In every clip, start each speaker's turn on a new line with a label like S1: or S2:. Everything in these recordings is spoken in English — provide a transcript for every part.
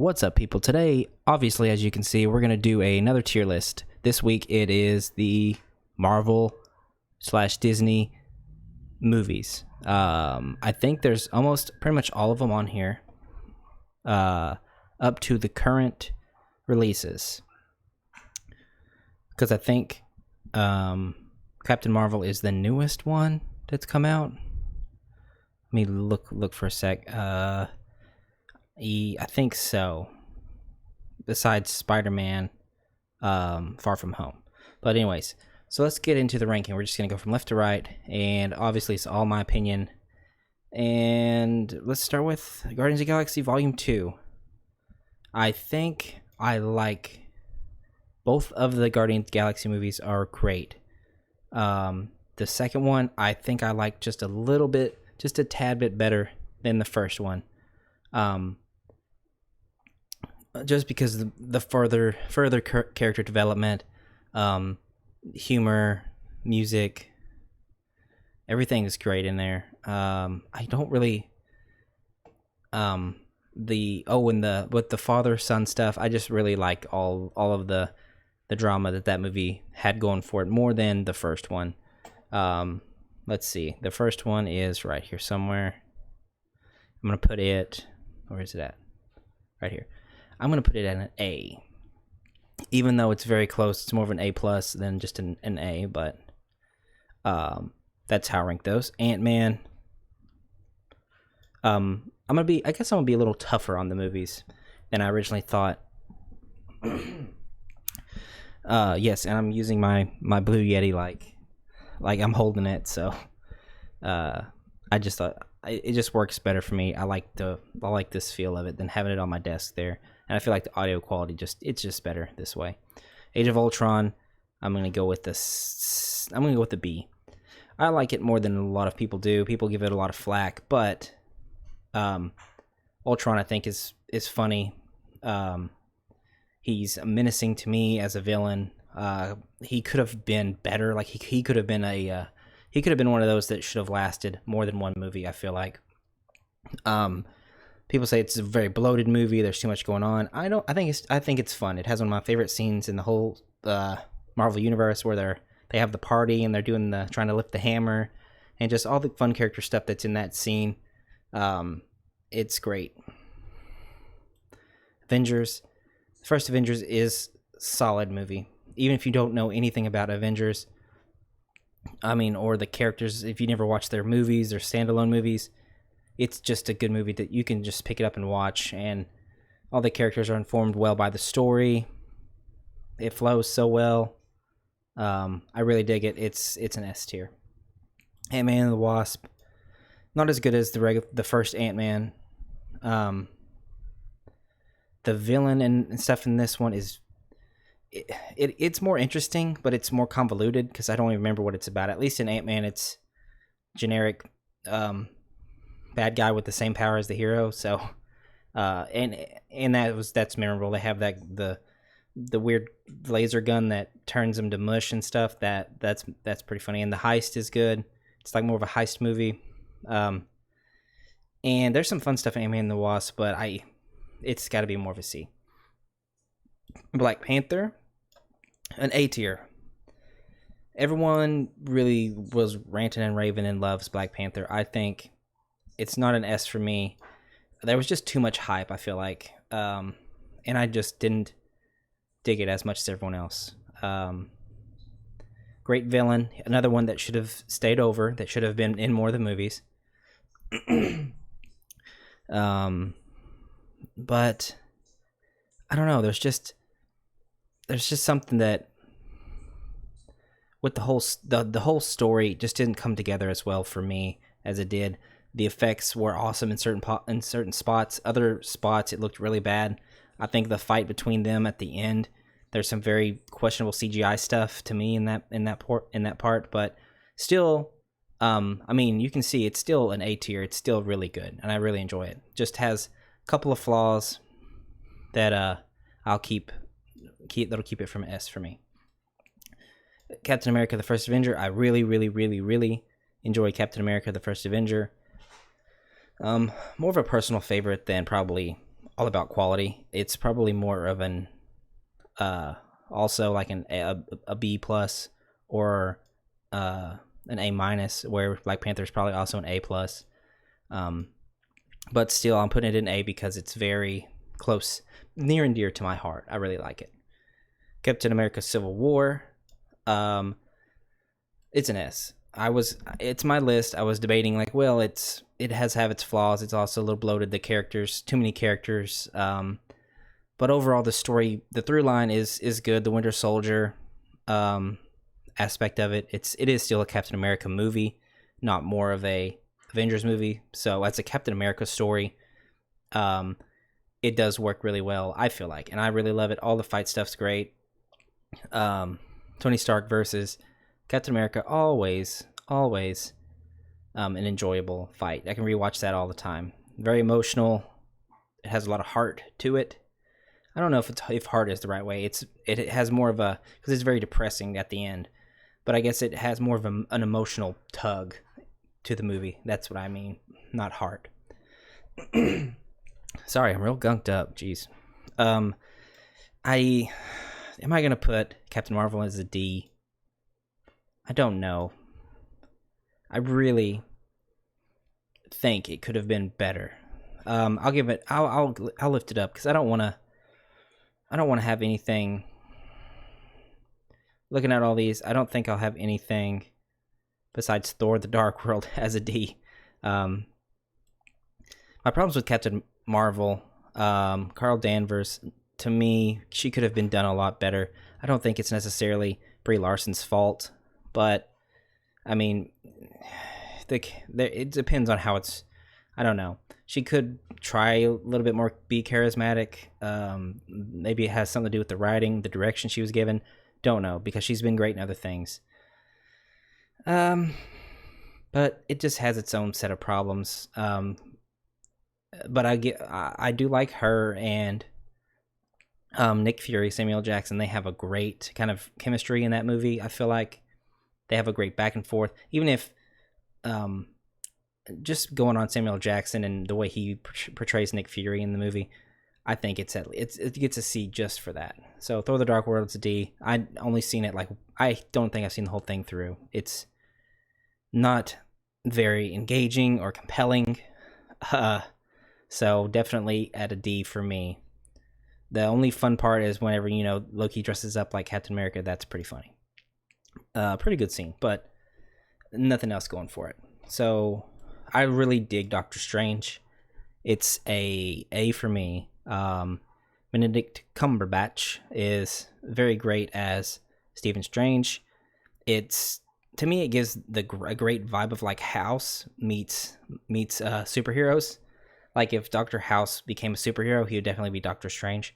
S1: What's up, people? Today, obviously, as you can see, we're going to do another tier list. This week, it is the Marvel / Disney movies. I think there's almost pretty much all of them on here, up to the current releases. Because I think Captain Marvel is the newest one that's come out. Let me look for a sec. I think so. Besides Spider-Man, Far From Home. But anyways, so let's get into the ranking. We're just going to go from left to right, and obviously it's all my opinion. And let's start with Guardians of the Galaxy Volume 2. I think I like both of the Guardians of the Galaxy movies are great. The second one, I think I like just a tad bit better than the first one. Just because the further character development, humor, music, everything is great in there. I don't really with the father son stuff, I just really like all of the drama that movie had going for it more than the first one. Let's see, the first one is right here somewhere. I'm gonna put it, where is it at? Right here. I'm going to put it at an A. Even though it's very close, it's more of an A plus than just an A, but that's how I rank those. Ant-Man. I guess I'm going to be a little tougher on the movies than I originally thought. Yes, and I'm using my Blue Yeti like I'm holding it, so I just thought it just works better for me. I like this feel of it than having it on my desk there. And I feel like the audio quality it's just better this way. Age of Ultron, I'm gonna go with this. I'm gonna go with the B. I like it more than a lot of people do. People give it a lot of flack, but Ultron I think is funny. He's menacing to me as a villain. He could have been better. Like he could have been he could have been one of those that should have lasted more than one movie, I feel like. People say it's a very bloated movie. There's too much going on. I think it's fun. It has one of my favorite scenes in the whole Marvel universe where they have the party and they're doing trying to lift the hammer and just all the fun character stuff that's in that scene. It's great. Avengers. The first Avengers is a solid movie. Even if you don't know anything about Avengers, or the characters, if you never watched their movies, their standalone movies, it's just a good movie that you can just pick it up and watch, and all the characters are informed well by the story. It flows so well. I really dig it. It's an S tier. Ant-Man and the Wasp, not as good as the first Ant-Man. The villain and stuff in this one is it's more interesting, but it's more convoluted because I don't even remember what it's about. At least in Ant-Man, it's generic bad guy with the same power as the hero. So, and that's memorable. They have the weird laser gun that turns them to mush and stuff. That's pretty funny. And the heist is good. It's like more of a heist movie. And there's some fun stuff in Ant-Man and the Wasp, but it's got to be more of a C. Black Panther, an A tier. Everyone really was ranting and raving and loves Black Panther. I think it's not an S for me. There was just too much hype, I feel like. And I just didn't dig it as much as everyone else. Great villain. Another one that should have stayed over, that should have been in more of the movies. But I don't know. There's just something that with the whole story just didn't come together as well for me as it did. The effects were awesome in certain spots. Other spots it looked really bad. I think the fight between them at the end, there's some very questionable CGI stuff to me in that part. But still, you can see it's still an A tier. It's still really good, and I really enjoy it. Just has a couple of flaws that I'll keep that'll keep it from S for me. Captain America: The First Avenger. I really, really, really, really enjoy Captain America: The First Avenger. More of a personal favorite than probably all about quality. It's probably more of an also like a B plus or an A minus, where Black Panther is probably also an A plus. But still, I'm putting it in A because it's very close, near and dear to my heart. I really like it. Captain America: Civil War, it's an S. It's my list. I was debating like, well, it has have its flaws. It's also a little bloated. The characters, too many characters. But overall, the story, the through line is good. The Winter Soldier aspect of it is still a Captain America movie, not more of a Avengers movie. So as a Captain America story, it does work really well, I feel like, and I really love it. All the fight stuff's great. Tony Stark versus Captain America, always an enjoyable fight. I can rewatch that all the time. Very emotional. It has a lot of heart to it. I don't know if heart is the right way. It has more of a, because it's very depressing at the end, but I guess it has more of an emotional tug to the movie. That's what I mean, not heart. Sorry, I'm real gunked up. Jeez. Am I gonna put Captain Marvel as a D? I don't know. I really think it could have been better. I'll give it. I'll lift it up because I don't want to have anything. Looking at all these, I don't think I'll have anything besides Thor: The Dark World as a D. My problems with Captain Marvel, Carol Danvers, to me, she could have been done a lot better. I don't think it's necessarily Brie Larson's fault, but I mean, it depends on how it's. I don't know. She could try a little bit more, be charismatic. Maybe it has something to do with the writing, the direction she was given. Don't know, because she's been great in other things. But it just has its own set of problems. But I do like her and Nick Fury, Samuel Jackson. They have a great kind of chemistry in that movie. I feel like they have a great back and forth. Even if just going on Samuel Jackson and the way he portrays Nick Fury in the movie, I think it gets a C just for that. So Thor: The Dark World, it's a D. I only seen it I don't think I've seen the whole thing through. It's not very engaging or compelling. So definitely at a D for me. The only fun part is whenever, Loki dresses up like Captain America. That's pretty funny. Pretty good scene, but nothing else going for it. So I really dig Doctor Strange. It's a for me. Benedict Cumberbatch is very great as Stephen Strange. To me, it gives a great vibe of like House meets superheroes. Like if Dr. House became a superhero, he would definitely be Doctor Strange.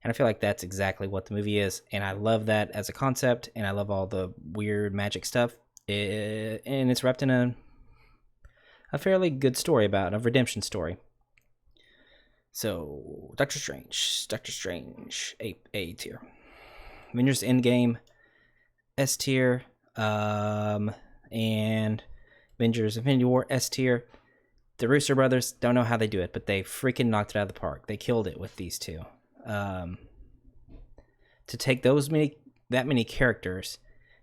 S1: And I feel like that's exactly what the movie is. And I love that as a concept, and I love all the weird magic stuff. And it's wrapped in a fairly good story about a redemption story. So, Doctor Strange, A tier. Avengers Endgame, S tier. And Avengers Infinity War, S tier. The Russo brothers, don't know how they do it, but they freaking knocked it out of the park. They killed it with these two. To take that many characters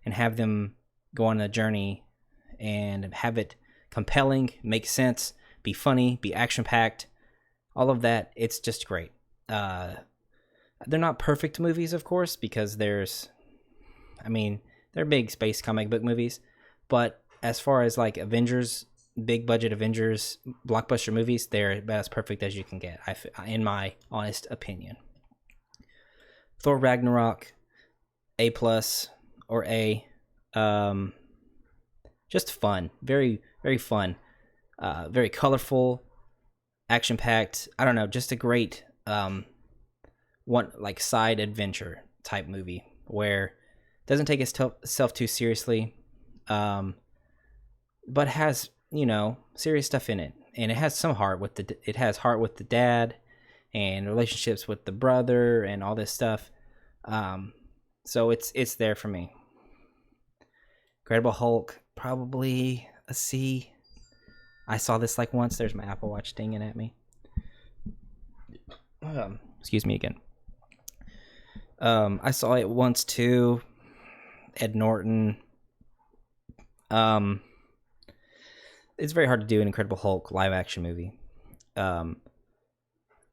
S1: and have them go on a journey and have it compelling, make sense, be funny, be action-packed, all of that, it's just great. They're not perfect movies, of course, because they're big space comic book movies, but as far as like Avengers, big budget Avengers blockbuster movies, they're about as perfect as you can get, in my honest opinion. Thor Ragnarok, A plus or A. Just fun, very very fun, very colorful, action packed. I don't know, just a great one like side adventure type movie where it doesn't take itself too seriously, but has serious stuff in it, and it has some heart with the dad and relationships with the brother and all this stuff. So it's there for me. Incredible Hulk, probably a C. I saw this like once. There's my Apple Watch dinging at me. Excuse me again. I saw it once too. Ed Norton. It's very hard to do an Incredible Hulk live action movie.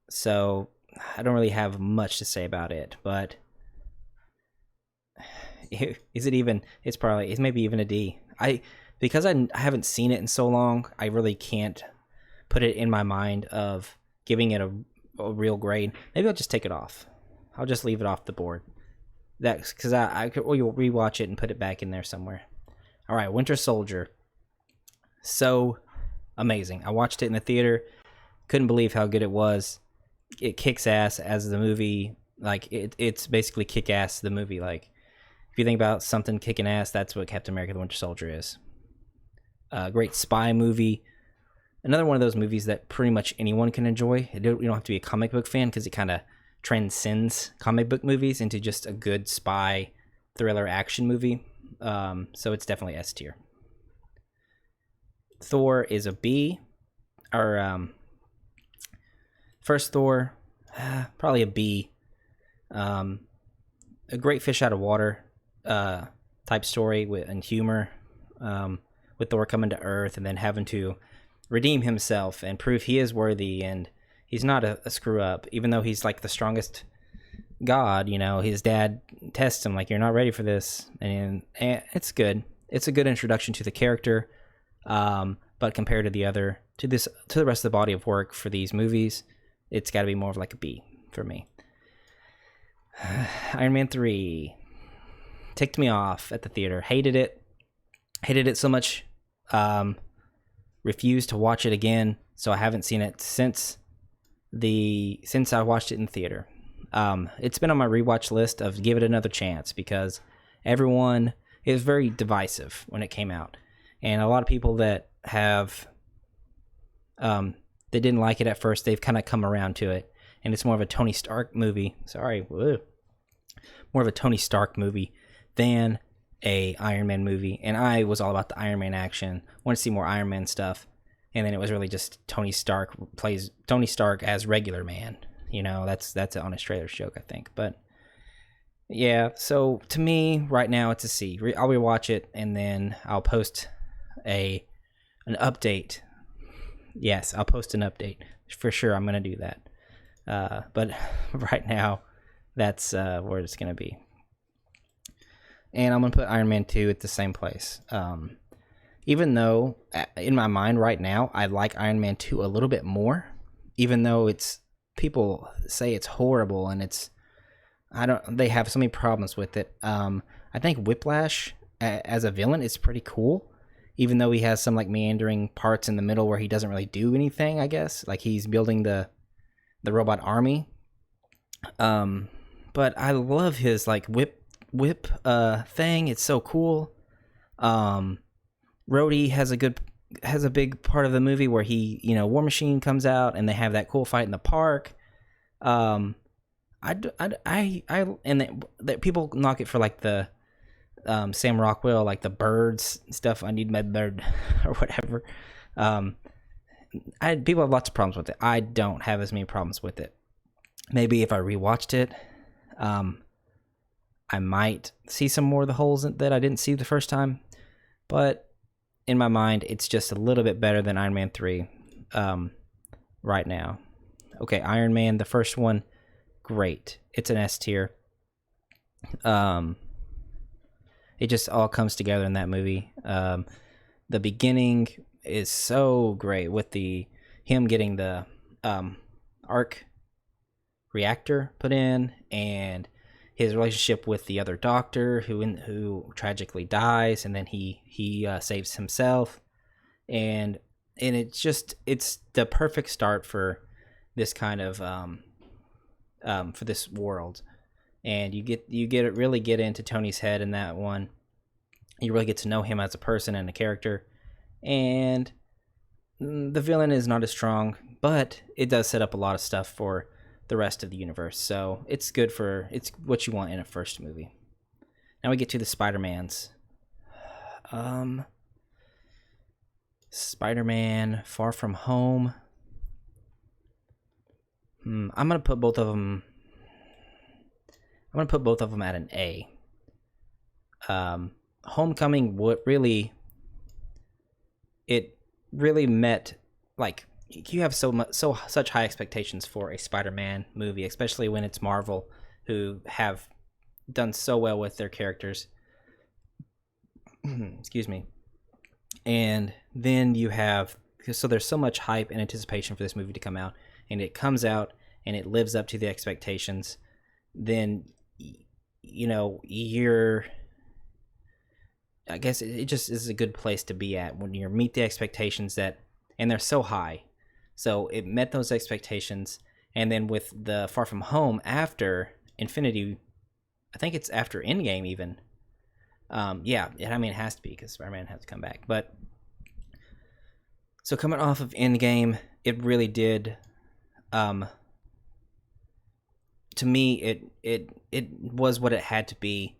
S1: So I don't really have much to say about it, but is it even? It's maybe even a D. Because I haven't seen it in so long, I really can't put it in my mind of giving it a real grade. Maybe I'll just take it off. I'll just leave it off the board. That's because I could rewatch it and put it back in there somewhere. All right, Winter Soldier. So amazing. I watched it in the theater. Couldn't believe how good it was. It kicks ass as the movie. Like it's basically kick ass the movie. Like if you think about something kicking ass, that's what Captain America: The Winter Soldier is. Great spy movie. Another one of those movies that pretty much anyone can enjoy. You don't have to be a comic book fan because it kind of transcends comic book movies into just a good spy thriller action movie. So it's definitely S tier. Thor is a B. Or first Thor, probably a B. A great fish out of water type story and humor, with Thor coming to Earth and then having to redeem himself and prove he is worthy and he's not a screw up, even though he's like the strongest god. His dad tests him like, you're not ready for this, and it's good. It's a good introduction to the character, but compared to the rest of the body of work for these movies, it's got to be more of like a B for me. Iron Man 3 ticked me off at the theater. Hated it so much. Refused to watch it again, so I haven't seen it since I watched it in theater. It's been on my rewatch list of give it another chance because it was very divisive when it came out, and a lot of people that have they didn't like it at first, they've kind of come around to it, and it's more of a Tony Stark movie. More of a Tony Stark movie than a Iron Man movie, and I was all about the Iron Man action. Wanted to see more Iron Man stuff, and then it was really just Tony Stark plays Tony Stark as regular man. That's an Honest Trailers joke, I think. But yeah, so to me right now it's a C. I'll rewatch it and then I'll post an update. Yes, I'll post an update for sure. I'm gonna do that. But right now, that's where it's gonna be. And I'm going to put Iron Man 2 at the same place. Even though, in my mind right now, I like Iron Man 2 a little bit more. Even though people say it's horrible and they have so many problems with it. I think Whiplash, as a villain, is pretty cool. Even though he has some like meandering parts in the middle where he doesn't really do anything, I guess. Like he's building the robot army. But I love his like whip thing. It's so cool. Rhodey has a big part of the movie where War Machine comes out and they have that cool fight in the park. And people knock it for like the Sam Rockwell, like the birds stuff. I need my bird or whatever. People have lots of problems with it. I don't have as many problems with it. Maybe if I rewatched it, I might see some more of the holes that I didn't see the first time, but in my mind, it's just a little bit better than Iron Man 3 right now. Okay, Iron Man, the first one, great. It's an S tier. It just all comes together in that movie. The beginning is so great with him getting the arc reactor put in, and his relationship with the other doctor who tragically dies, and then he saves himself, and it's the perfect start for this kind of for this world, and you really get into Tony's head in that one. You really get to know him as a person and a character, and the villain is not as strong, but it does set up a lot of stuff for the rest of the universe, so it's what you want in a first movie. Now we get to the Spider-Mans. Spider-Man Far From Home. I'm gonna put both of them. I'm gonna put both of them at an A. Homecoming, it really met, like, you have such high expectations for a Spider-Man movie, especially when it's Marvel, who have done so well with their characters. Excuse me. And then you have, so there's so much hype and anticipation for this movie to come out, and it comes out and it lives up to the expectations. Then, I guess it just is a good place to be at when you meet the expectations and they're so high. So it met those expectations, and then with the Far From Home after Infinity, I think it's after Endgame even. It has to be because Spider-Man has to come back. But so coming off of Endgame, it really did. To me, it was what it had to be.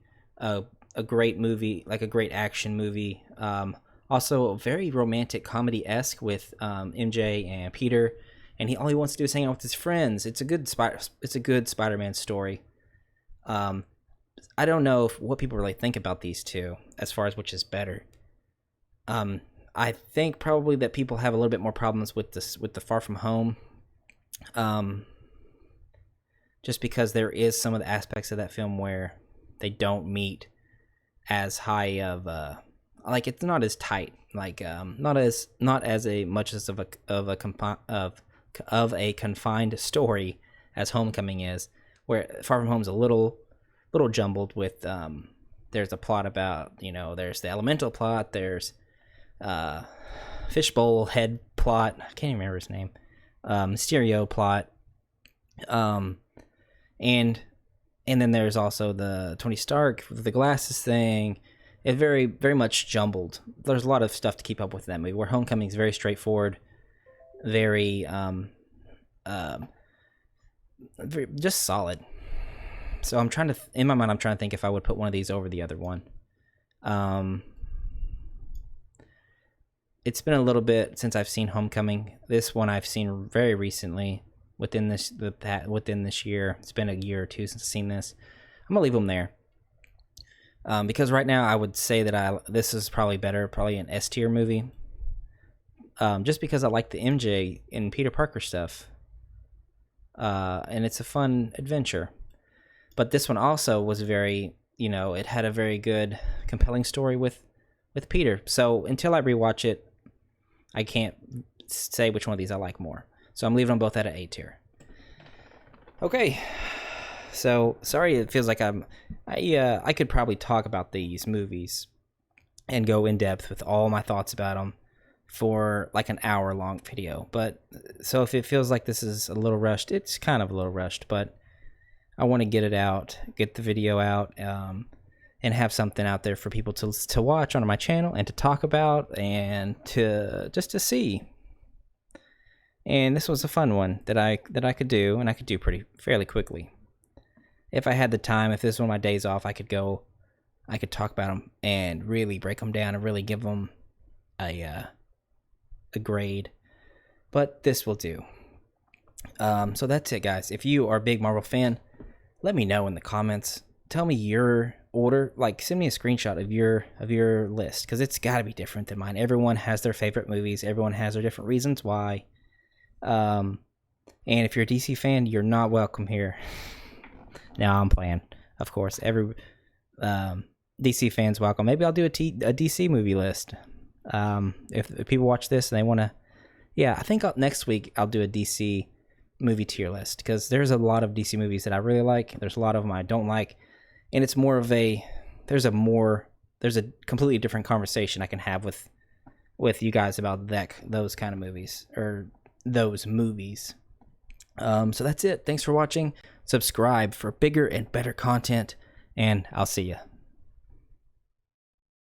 S1: A great movie, like a great action movie. Also, very romantic comedy-esque with MJ and Peter, and all he wants to do is hang out with his friends. It's a good Spider-Man story. I don't know what people really think about these two as far as which is better. I think probably that people have a little bit more problems with the Far From Home. Just because there is some of the aspects of that film where they don't meet as high of like, it's not as tight, like not as much as of a confined story as Homecoming is, where Far From Home is a little jumbled with there's a plot about, there's the elemental plot, there's fishbowl head plot, I can't even remember his name, Mysterio plot, and then there's also the Tony Stark with the glasses thing. It's very, very much jumbled. There's a lot of stuff to keep up with in that movie, where Homecoming is very straightforward, very just solid. So in my mind, I'm trying to think if I would put one of these over the other one. It's been a little bit since I've seen Homecoming. This one I've seen very recently, within this year. It's been a year or two since I've seen this. I'm gonna leave them there, because right now I would say that this is probably an S tier movie, just because I like the MJ and Peter Parker stuff, and it's a fun adventure. But this one also was very, it had a very good, compelling story with Peter. So until I rewatch it, I can't say which one of these I like more. So I'm leaving them both at an A tier. Okay. So sorry, it feels like I could probably talk about these movies and go in depth with all my thoughts about them for like an hour long video. But so if it feels like this is a little rushed, it's kind of a little rushed, but I want to get the video out, and have something out there for people to watch on my channel and to talk about and to see. And this was a fun one that I could do, and I could do fairly quickly. If I had the time, if this was one of my days off, I could talk about them and really break them down and really give them a grade. But this will do. So that's it, guys. If you are a big Marvel fan, let me know in the comments. Tell me your order. Like, send me a screenshot of your list, because it's got to be different than mine. Everyone has their favorite movies. Everyone has their different reasons why. And if you're a DC fan, you're not welcome here. Now I'm playing, of course. Every DC fans welcome. Maybe I'll do a DC movie list. If people watch this and they want to, I think next week I'll do a DC movie tier list, because there's a lot of DC movies that I really like. There's a lot of them I don't like, and it's more of there's a completely different conversation I can have with you guys about those kind of movies, or those movies. So that's it. Thanks for watching. Subscribe for bigger and better content, and I'll see you.